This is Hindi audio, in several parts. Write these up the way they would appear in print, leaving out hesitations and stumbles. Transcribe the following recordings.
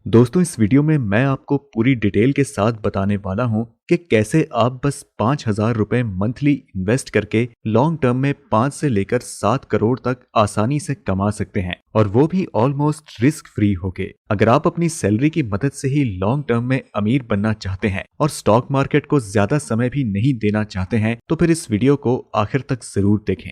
दोस्तों इस वीडियो में मैं आपको पूरी डिटेल के साथ बताने वाला हूं कि कैसे आप बस 5,000 रुपए मंथली इन्वेस्ट करके लॉन्ग टर्म में 5 से लेकर 7 करोड़ तक आसानी से कमा सकते हैं, और वो भी ऑलमोस्ट रिस्क फ्री होके। अगर आप अपनी सैलरी की मदद से ही लॉन्ग टर्म में अमीर बनना चाहते हैं और स्टॉक मार्केट को ज्यादा समय भी नहीं देना चाहते हैं तो फिर इस वीडियो को आखिर तक जरूर देखें।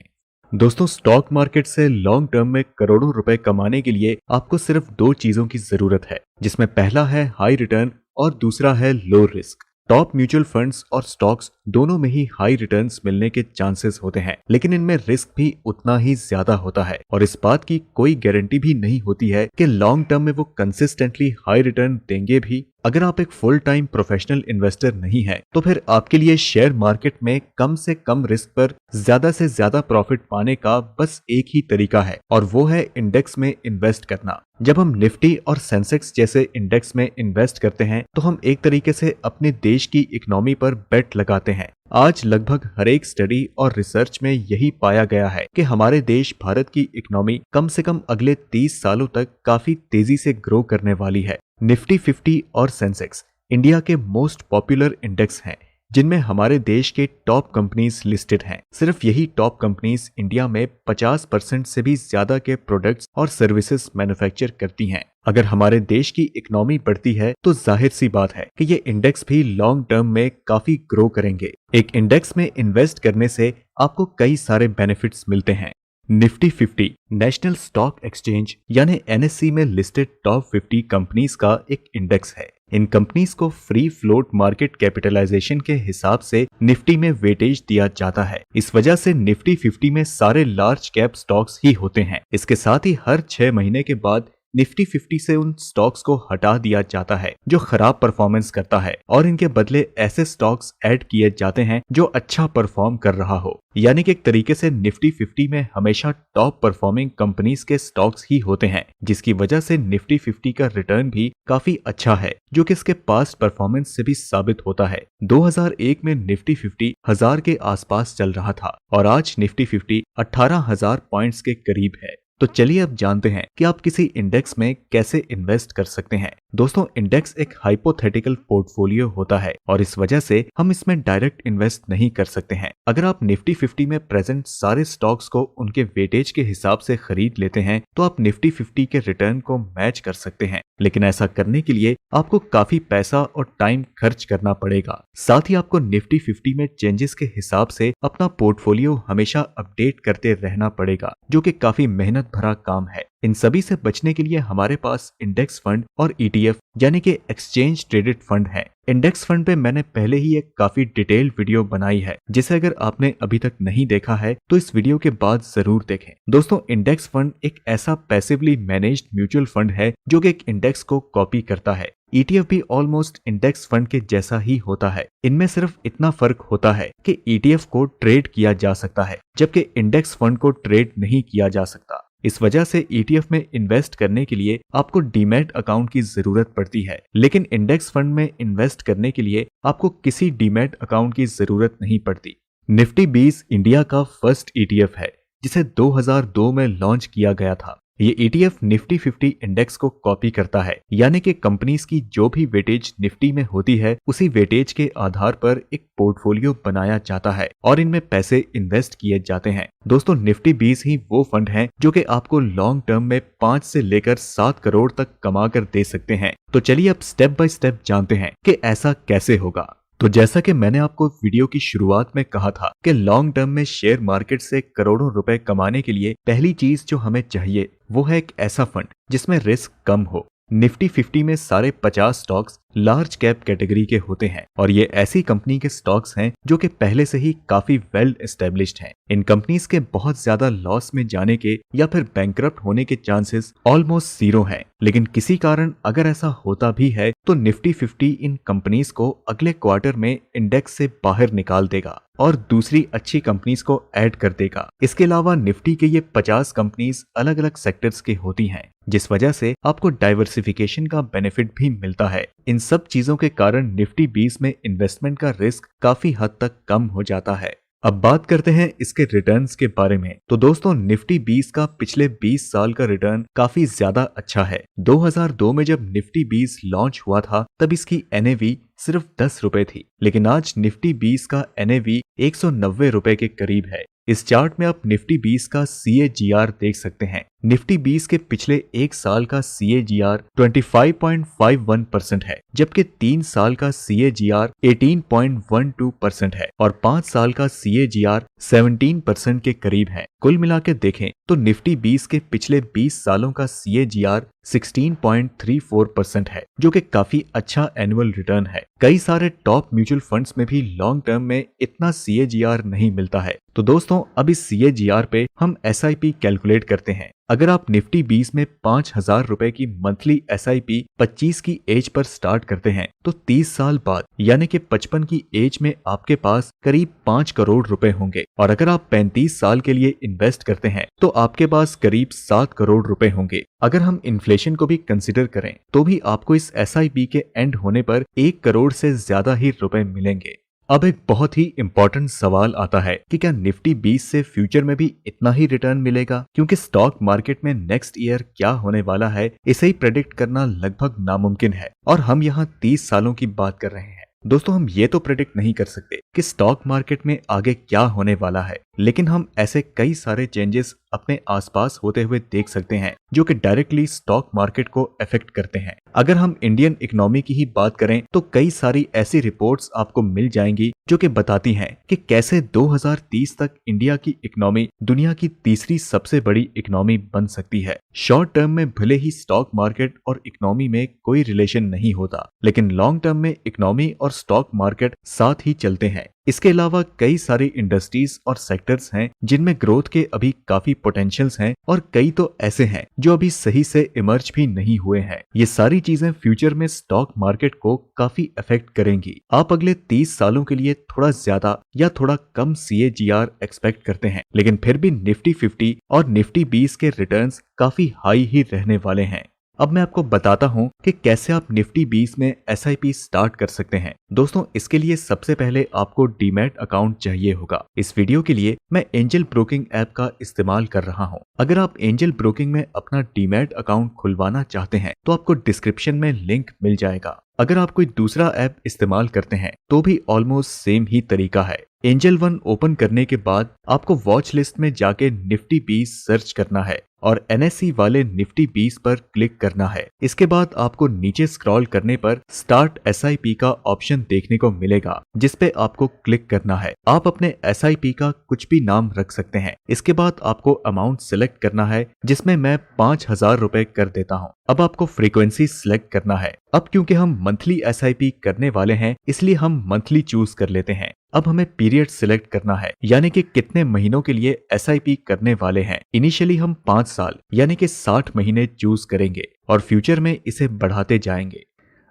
दोस्तों स्टॉक मार्केट से लॉन्ग टर्म में करोड़ों रुपए कमाने के लिए आपको सिर्फ दो चीजों की जरूरत है, जिसमें पहला है हाई रिटर्न और दूसरा है low risk. Top mutual funds और स्टॉक्स दोनों में ही हाई रिटर्न्स मिलने के चांसेस होते हैं, लेकिन इनमें रिस्क भी उतना ही ज्यादा होता है और इस बात की कोई गारंटी भी नहीं होती है कि लॉन्ग टर्म में वो कंसिस्टेंटली हाई रिटर्न देंगे भी। अगर आप एक फुल टाइम प्रोफेशनल इन्वेस्टर नहीं है तो फिर आपके लिए शेयर मार्केट में कम से कम रिस्क पर ज्यादा से ज्यादा प्रॉफिट पाने का बस एक ही तरीका है, और वो है इंडेक्स में इन्वेस्ट करना। जब हम निफ्टी और सेंसेक्स जैसे इंडेक्स में इन्वेस्ट करते हैं तो हम एक तरीके से अपने देश की इकोनॉमी पर बेट लगाते हैं। आज लगभग हर एक स्टडी और रिसर्च में यही पाया गया है कि हमारे देश भारत की इकोनॉमी कम से कम अगले 30 सालों तक काफी तेजी से ग्रो करने वाली है। निफ्टी 50 और सेंसेक्स इंडिया के मोस्ट पॉपुलर इंडेक्स हैं, जिनमें हमारे देश के टॉप कंपनीज लिस्टेड हैं। सिर्फ यही टॉप कंपनीज इंडिया में 50% से भी ज्यादा के प्रोडक्ट्स और सर्विसेज मैन्युफैक्चर करती हैं। अगर हमारे देश की इकोनॉमी बढ़ती है तो जाहिर सी बात है कि ये इंडेक्स भी लॉन्ग टर्म में काफी ग्रो करेंगे। एक इंडेक्स में इन्वेस्ट करने से आपको कई सारे बेनिफिट्स मिलते हैं। निफ्टी 50 नेशनल स्टॉक एक्सचेंज यानी एनएससी में लिस्टेड टॉप 50 कंपनीज का एक इंडेक्स है। इन कंपनीज को फ्री फ्लोट मार्केट कैपिटलाइजेशन के हिसाब से निफ्टी में वेटेज दिया जाता है। इस वजह से निफ्टी 50 में सारे लार्ज कैप स्टॉक्स ही होते हैं। इसके साथ ही हर 6 महीने के बाद निफ्टी 50 से उन स्टॉक्स को हटा दिया जाता है जो खराब परफॉर्मेंस करता है, और इनके बदले ऐसे स्टॉक्स ऐड किए जाते हैं जो अच्छा परफॉर्म कर रहा हो। यानी कि एक तरीके से निफ्टी 50 में हमेशा टॉप परफॉर्मिंग कंपनीज के स्टॉक्स ही होते हैं, जिसकी वजह से निफ्टी 50 का रिटर्न भी काफी अच्छा है, जो कि इसके पास्ट परफॉर्मेंस से भी साबित होता है। 2001 में निफ्टी 50 1000 के आसपास चल रहा था और आज निफ्टी 50 18,000 पॉइंट्स के करीब है। तो चलिए अब जानते हैं कि आप किसी इंडेक्स में कैसे इन्वेस्ट कर सकते हैं। दोस्तों इंडेक्स एक हाइपोथेटिकल पोर्टफोलियो होता है और इस वजह से हम इसमें डायरेक्ट इन्वेस्ट नहीं कर सकते हैं। अगर आप निफ्टी 50 में प्रेजेंट सारे स्टॉक्स को उनके वेटेज के हिसाब से खरीद लेते हैं तो आप निफ्टी 50 के रिटर्न को मैच कर सकते हैं, लेकिन ऐसा करने के लिए आपको काफी पैसा और टाइम खर्च करना पड़ेगा। साथ ही आपको निफ्टी 50 में चेंजेस के हिसाब से अपना पोर्टफोलियो हमेशा अपडेट करते रहना पड़ेगा, जो कि काफी मेहनत भरा काम है। इन सभी से बचने के लिए हमारे पास इंडेक्स फंड और ईटीएफ यानी कि एक्सचेंज ट्रेडेड फंड है। इंडेक्स फंड पे मैंने पहले ही एक काफी डिटेल्ड वीडियो बनाई है, जिसे अगर आपने अभी तक नहीं देखा है तो इस वीडियो के बाद जरूर देखें। दोस्तों इंडेक्स फंड एक ऐसा पैसिवली मैनेज्ड म्यूचुअल फंड है जो कि एक इंडेक्स को कॉपी करता है। ईटीएफ भी ऑलमोस्ट इंडेक्स फंड के जैसा ही होता है। इनमें सिर्फ इतना फर्क होता है कि ईटीएफ को ट्रेड किया जा सकता है, जबकि इंडेक्स फंड को ट्रेड नहीं किया जा सकता। इस वजह से ईटीएफ में इन्वेस्ट करने के लिए आपको डीमैट अकाउंट की जरूरत पड़ती है, लेकिन इंडेक्स फंड में इन्वेस्ट करने के लिए आपको किसी डीमैट अकाउंट की जरूरत नहीं पड़ती। निफ्टी 20 इंडिया का फर्स्ट ईटीएफ है, जिसे 2002 में लॉन्च किया गया था। ये ईटीएफ निफ्टी 50 इंडेक्स को कॉपी करता है, यानी कि कंपनीज की जो भी वेटेज निफ्टी में होती है उसी वेटेज के आधार पर एक पोर्टफोलियो बनाया जाता है और इनमें पैसे इन्वेस्ट किए जाते हैं। दोस्तों निफ्टी 20 ही वो फंड है जो कि आपको लॉन्ग टर्म में 5 से लेकर 7 करोड़ तक कमा कर दे सकते हैं। तो चलिए अब स्टेप बाय स्टेप जानते हैं कि ऐसा कैसे होगा। तो जैसा कि मैंने आपको वीडियो की शुरुआत में कहा था कि लॉन्ग टर्म में शेयर मार्केट से करोड़ों रुपए कमाने के लिए पहली चीज जो हमें चाहिए वो है एक ऐसा फंड जिसमें रिस्क कम हो। निफ्टी 50 में सारे 50 स्टॉक्स लार्ज कैप कैटेगरी के होते हैं और ये ऐसी कंपनी के स्टॉक्स हैं जो कि पहले से ही काफी वेल एस्टेब्लिश्ड हैं। इन कंपनीज के बहुत ज्यादा लॉस में जाने के या फिर बैंकरप्ट होने के चांसेस ऑलमोस्ट जीरो हैं, लेकिन किसी कारण अगर ऐसा होता भी है तो निफ्टी 50 इन कंपनीज को अगले क्वार्टर में इंडेक्स से बाहर निकाल देगा और दूसरी अच्छी कंपनीज को ऐड कर देगा। इसके अलावा निफ्टी के ये 50 कंपनीज अलग अलग सेक्टर्स के होती हैं, जिस वजह से आपको डाइवर्सिफिकेशन का बेनिफिट भी मिलता है। इन सब चीजों के कारण निफ्टी 20 में इन्वेस्टमेंट का रिस्क काफी हद तक कम हो जाता है। अब बात करते हैं इसके रिटर्न्स के बारे में। तो दोस्तों निफ्टी 20 का पिछले 20 साल का रिटर्न काफी ज्यादा अच्छा है। 2002 में जब निफ्टी 20 लॉन्च हुआ था तब इसकी एनएवी सिर्फ 10 रुपए थी, लेकिन आज निफ्टी 20 का एनएवी 190 रुपए के करीब है। इस चार्ट में आप निफ्टी 20 का CAGR देख सकते हैं। निफ्टी 20 के पिछले एक साल का CAGR 25.51% है, जबकि 3 साल का CAGR 18.12% है और 5 साल का CAGR 17% के करीब है। कुल मिला के देखें तो निफ्टी 20 के पिछले 20 सालों का CAGR 16.34% है, जो कि काफी अच्छा एनुअल रिटर्न है। कई सारे टॉप म्यूचुअल फंड्स में भी लॉन्ग टर्म में इतना CAGR नहीं मिलता है। तो दोस्तों अब इस CAGR पे हम SIP कैलकुलेट करते हैं। अगर आप निफ्टी 20 में 5,000 रुपए की मंथली SIP 25 की एज पर स्टार्ट करते हैं तो 30 साल बाद यानी कि 55 की एज में आपके पास करीब 5 करोड़ रुपए होंगे, और अगर आप 35 साल के लिए इन्वेस्ट करते हैं तो आपके पास करीब 7 करोड़ रुपए होंगे। अगर हम इन्फ्लेशन को भी कंसिडर करें तो भी आपको इस SIP के एंड होने पर 1 करोड़ से ज्यादा ही रुपए मिलेंगे। अब एक बहुत ही इंपॉर्टेंट सवाल आता है कि क्या निफ्टी 20 से फ्यूचर में भी इतना ही रिटर्न मिलेगा, क्योंकि स्टॉक मार्केट में नेक्स्ट ईयर क्या होने वाला है इसे ही प्रेडिक्ट करना लगभग नामुमकिन है, और हम यहाँ 30 सालों की बात कर रहे हैं। दोस्तों हम ये तो प्रेडिक्ट नहीं कर सकते कि स्टॉक मार्केट में आगे क्या होने वाला है, लेकिन हम ऐसे कई सारे चेंजेस अपने आसपास होते हुए देख सकते हैं जो कि डायरेक्टली स्टॉक मार्केट को अफेक्ट करते हैं। अगर हम इंडियन इकोनॉमी की ही बात करें तो कई सारी ऐसी रिपोर्ट्स आपको मिल जाएंगी जो कि बताती हैं कि कैसे 2030 तक इंडिया की इकोनॉमी दुनिया की तीसरी सबसे बड़ी इकोनॉमी बन सकती है। शॉर्ट टर्म में भले ही स्टॉक मार्केट और इकोनॉमी में कोई रिलेशन नहीं होता, लेकिन लॉन्ग टर्म में इकोनॉमी और स्टॉक मार्केट साथ ही चलते हैं। इसके अलावा कई सारी इंडस्ट्रीज और सेक्टर्स हैं जिनमें ग्रोथ के अभी काफी पोटेंशियल्स हैं, और कई तो ऐसे हैं जो अभी सही से इमर्ज भी नहीं हुए हैं। ये सारी चीजें फ्यूचर में स्टॉक मार्केट को काफी अफेक्ट करेंगी। आप अगले 30 सालों के लिए थोड़ा ज्यादा या थोड़ा कम CAGR एक्सपेक्ट करते हैं, लेकिन फिर भी निफ्टी 50 और निफ्टी 20 के रिटर्न्स काफी हाई ही रहने वाले हैं। अब मैं आपको बताता हूं कि कैसे आप निफ्टी 20 में SIP स्टार्ट कर सकते हैं। दोस्तों इसके लिए सबसे पहले आपको डीमैट अकाउंट चाहिए होगा। इस वीडियो के लिए मैं एंजल ब्रोकिंग ऐप का इस्तेमाल कर रहा हूं। अगर आप एंजल ब्रोकिंग में अपना डीमैट अकाउंट खुलवाना चाहते हैं तो आपको डिस्क्रिप्शन में लिंक मिल जाएगा। अगर आप कोई दूसरा ऐप इस्तेमाल करते हैं तो भी ऑलमोस्ट सेम ही तरीका है। एंजल वन ओपन करने के बाद आपको वॉच लिस्ट में जाके निफ्टी 20 सर्च करना है और NSE वाले निफ्टी 20 पर क्लिक करना है। इसके बाद आपको नीचे स्क्रॉल करने पर स्टार्ट SIP का ऑप्शन देखने को मिलेगा, जिसपे आपको क्लिक करना है। आप अपने SIP का कुछ भी नाम रख सकते हैं। इसके बाद आपको अमाउंट सिलेक्ट करना है, जिसमें मैं 5,000 रुपए कर देता हूँ। अब आपको फ्रीक्वेंसी सिलेक्ट करना है। अब क्योंकि हम मंथली SIP करने वाले हैं इसलिए हम मंथली चूज कर लेते हैं। अब हमें पीरियड सिलेक्ट करना है, यानी कि कितने महीनों के लिए SIP करने वाले हैं। इनिशियली हम 5 साल यानी कि 60 महीने चूज करेंगे और फ्यूचर में इसे बढ़ाते जाएंगे।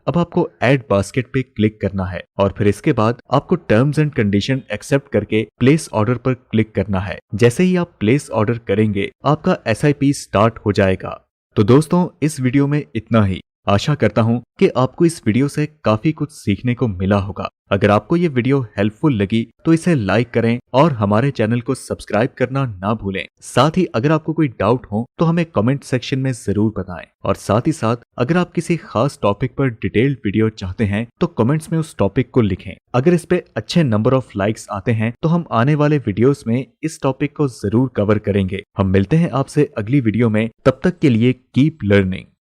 अब आपको ऐड बास्केट पे क्लिक करना है और फिर इसके बाद आपको टर्म्स एंड कंडीशन एक्सेप्ट करके प्लेस ऑर्डर पर क्लिक करना है। जैसे ही आप प्लेस ऑर्डर करेंगे आपका SIP स्टार्ट हो जाएगा। तो दोस्तों इस वीडियो में इतना ही। आशा करता हूं कि आपको इस वीडियो से काफी कुछ सीखने को मिला होगा। अगर आपको ये वीडियो हेल्पफुल लगी तो इसे लाइक करें और हमारे चैनल को सब्सक्राइब करना ना भूलें। साथ ही अगर आपको कोई डाउट हो तो हमें कमेंट सेक्शन में जरूर बताएं, और साथ ही साथ अगर आप किसी खास टॉपिक पर डिटेल्ड वीडियो चाहते हैं तो कमेंट्स में उस टॉपिक को लिखें। अगर इस पे अच्छे नंबर ऑफ लाइक्स आते हैं तो हम आने वाले वीडियोस में इस टॉपिक को जरूर कवर करेंगे। हम मिलते हैं आपसे अगली वीडियो में, तब तक के लिए कीप लर्निंग।